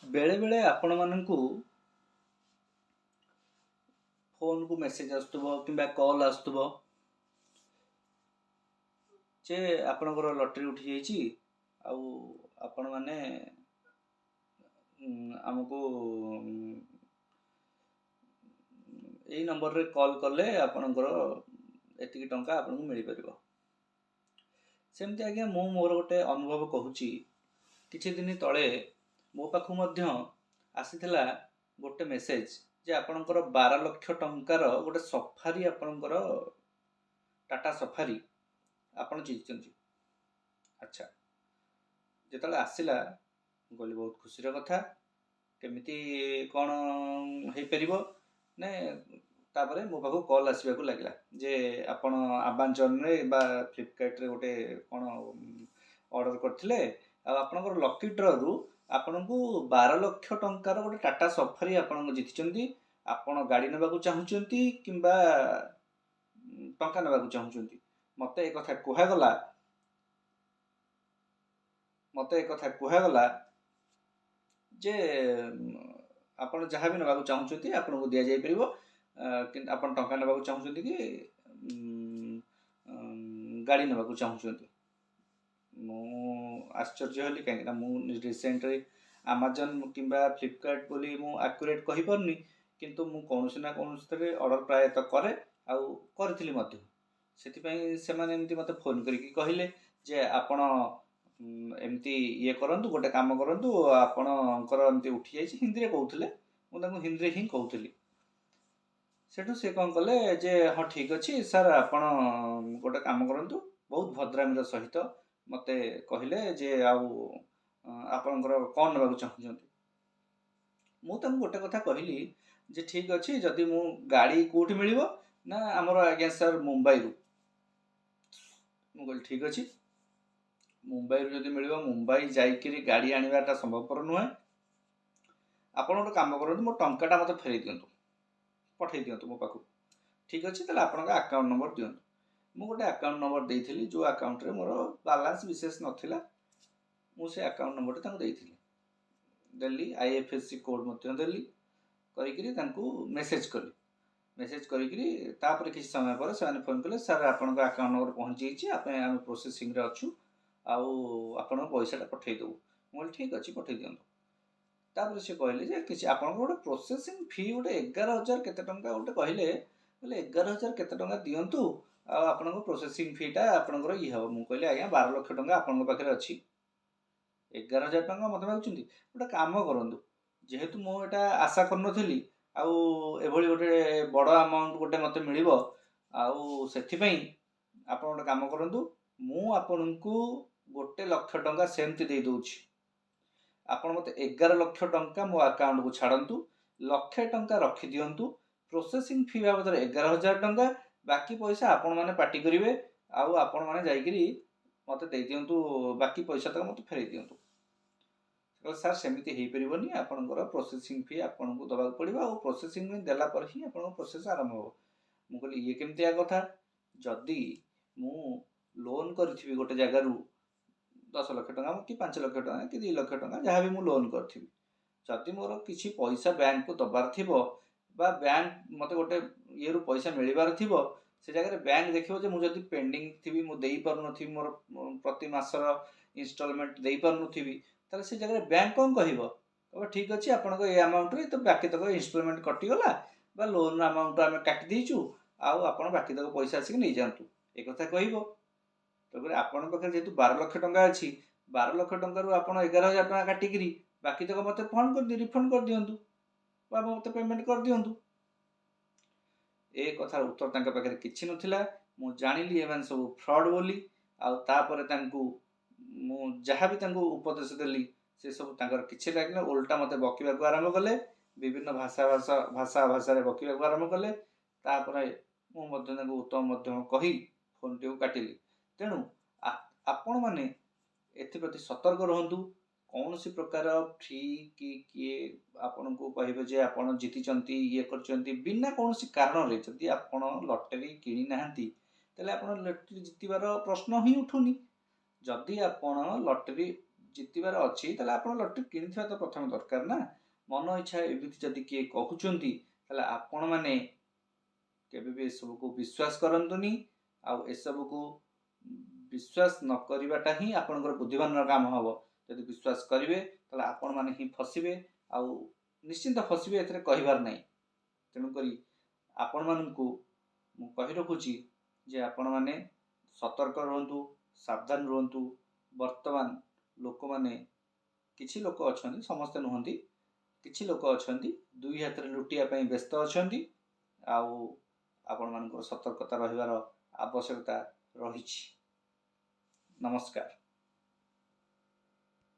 बेले बेले आपण माननकु फोन को मेसेज आसुथबो किंबा कॉल आसुथबो जे आपणकर लॉटरी उठी जाइछि आउ आपण माने हमको एई नंबर रे कॉल कले आपणकर एतिकी टंका आपनको मिल परिबो। सेमती आज्ञा मु मोर गोटे अनुभव कहूची किछि दिन तळे मो पाखु मध्य आसीथिला गोटे मेसेज जे आपणकर 12 लाख टंकार गोटे सफारी आपणकर टाटा सफारी आपण जीतचंती। अच्छा जेतले आसिला गली बहुत खुशी रो कथा केमिति कोन हे परिबो ने तापरे मो पाखु कॉल आसीबा को लागला जे आपण आबांचन रे बा फ्लिपकार्ट रे गोटे कोन ऑर्डर करथिले आ आपणकर लकी ड्रॉ रु आपनको 12 लाख टंकार गोटे टाटा सफारी आपण जीतचंती। आपण गाड़ी नबाकू चाहुचंती किंबा टंका नबाकू चाहुचंती मते एक कथा कुहागला जे आपण जहाँ भी नबाकू चाहुचंती आपनको दिया जाय परिबो कि आपण टंका नबाकू चाहुचंती कि गाड़ी नबाकू चाहुचंती। मु आश्चर्य हली काहे ना मु रिसेंटली अमेज़न किंबा फ्लिपकार्ट बोली मु एक्यूरेट कहि परनी किंतु मु कोनोसी ना कोनोसी तरे ऑर्डर प्राय तो करे आउ करथिली मते सेति पई से माने एमती मते फोन करिकि कहिले जे आपण एमती ये करंतु गोटे काम करंतु आपणकर एमती उठी जाइछि हिंदी रे कहउथले मु ताको हिंदी रे ही कहउथली। सेठु से कोन कले जे हां ठीक अछि सर आपण गोटे काम करंतु बहुत भद्रामीर सहित मते कहिले जे आउ आपणकर कोन नबाकू चाहुचंती। मु ताको गोटे कथा कहली जे ठीक अछि जदि मु गाड़ी कोठी मिलिबो ना हमर आज्ञा सर मुंबई रु मु कहली ठीक अछि मुंबई रु जदि मिलिबो मुंबई जाइकिरी गाड़ी आनिबाटा संभवपर नुहे आपण गोटे काम करंतु मो टंकाटा मते फेरै दियंतु पठै दियंतु मो पाखु ठीक अछि तले आपनका अकाउंट नंबर दियंतु। मु गोटे अकाउंट नंबर देइथिली जो अकाउंट रे मोर बैलेंस विशेष नथिला मु से अकाउंट नंबर तांको देइथिली देली आईएफएससी कोड मते देली करिकरी तांको मेसेज करिकरी तापर किछ समय पर से फोन कले सर आपनका अकाउंट नंबर पहुंच जाइछि आपे हम प्रोसेसिंग रे अछु आउ आपण पैसाटा पठै दउ मु ठीक अछि पठै दियंतु। तापर से कहले जे किछ आपण गोटे प्रोसेसिंग फी गोटे 11000 केते टंका गोटे कहले बोले 11000 केते टंका दियंतु आ आपण प्रोसेसिंग फी टा आपण ई हो मु कहले आज्ञा 12 लाख टंका आपण पाखरे अछि 11000 टंका मते मागुचंती गोटे काम करंतु जेहेतु मो एटा आशा करनथली आउ एभली गोटे बड़ अमाउंट गोटे मते मिलिबो आउ सेथि पई आपण गोटे काम करंतु मु आपनकु 1 लाख टंका सेमति दे दोछि आपण मते 11 लाख टंका मो अकाउंट को छाडंतु लक्षे टंका रखि दियंतु प्रोसेसिंग फी बाबद 11000 टंका बाकी पैसा आपण माने पार्टी करिवे आउ आपण माने जाईकरी मते दे दियंतु बाकी पैसा तक मते फेरै दियंतु। सर सेमिति हेई परिबोनी आपनकर प्रोसेसिंग फी आपनको दबा पड़िबा और प्रोसेसिंग में देला पर ही आपन प्रोसेस आरंभ हो। मु कहली ये केमति आ कथा जदी मु लोन करथिबी गोटे जगह रु 10 लाख टंका कि 5 लाख टंका कि 2 लाख टंका जहाँ भी मु लोन करथिबी जदी मोर किछि पैसा बैंक को दबार थिबो बा बैंक मते गोटे ये रु पैसा मिलिबार थिबो से जगह रे बैंक देखिबो जे मु जदी पेंडिंग थिबी मु देई पर नथिबी मोर प्रति मासर इंस्टॉलमेंट देई पर नथिबी ताले से जगह रे बैंक कोन कहिबो तो ठीक अछि आपनको ए अमाउंट रे तो बाकी तक इंस्टॉलमेंट कटि गला बा लोन अमाउंट आमे काटि देइचु आउ आपण बाकी तक पैसा आसी नै जानतु ए कथा कहिबो तो आपण पाखे जेतु 12 लाख टंका अछि 12 लाख टंका रु आपण 11000 टंका काटिकरी बाकी तक मते फोन कर रिफंड कर दियंतु बा मते पेमेंट कर दियंतु। ए कथार उत्तर तांका पाखे किछि नथिला मु जानिली एमान सब फ्रॉड बोली आ तापर तांकु मु जहाँ भी तांकु उपदेश देली से सब तांकर किछि लागले उल्टा मते बकिबा को आरंभ कले विभिन्न भाषा रे बकिबा को आरंभ कले तापर मु मध्य तांकु उत्तम मध्यम कहि फोन टिउ काटिली। तेणु आपण माने एथि प्रति सतर्क रहंतु कौन सी प्रकार फ्री कि किए आपण को कहिबे जे आपण जीति चंती ये करचंती बिना कौन सी कारण रे जदी आपण लॉटरी किनी नाहंती तले आपण लॉटरी जीतिबार प्रश्न ही उठुनी जदी आपण लॉटरी ଜିତିବାର ଅଛି ତାହେଲେ ଆପଣ ଲଟେରୀ କିଣିଥିବା ତ ପ୍ରଥମେ ଦରକାର ନା। ମନ ଇଚ୍ଛା ଏମିତି ଯଦି କିଏ କହୁଛନ୍ତି ତାହେଲେ ଆପଣମାନେ କେବେ ବି ଏସବୁକୁ ବିଶ୍ୱାସ କରନ୍ତୁନି। ଆଉ ଏସବୁକୁ ବିଶ୍ୱାସ ନ କରିବାଟା ହିଁ ଆପଣଙ୍କର ବୁଦ୍ଧିମାନର କାମ ହେବ। ଯଦି ବିଶ୍ୱାସ କରିବେ ତାହେଲେ ଆପଣମାନେ ହିଁ ଫସିବେ, ଆଉ ନିଶ୍ଚିନ୍ତ ଫସିବେ, ଏଥିରେ କହିବାର ନାହିଁ। ତେଣୁକରି ଆପଣମାନଙ୍କୁ ମୁଁ କହି ରଖୁଛି ଯେ ଆପଣମାନେ ସତର୍କ ରୁହନ୍ତୁ, ସାବଧାନ ରୁହନ୍ତୁ। ବର୍ତ୍ତମାନ ଲୋକମାନେ, କିଛି ଲୋକ ଅଛନ୍ତି, ସମସ୍ତେ ନୁହନ୍ତି, କିଛି ଲୋକ ଅଛନ୍ତି ଦୁଇ ହାତରେ ଲୁଟିବା ପାଇଁ ବ୍ୟସ୍ତ ଅଛନ୍ତି। ଆଉ ଆପଣମାନଙ୍କର ସତର୍କତା ରହିବାର ଆବଶ୍ୟକତା ରହିଛି। ନମସ୍କାର।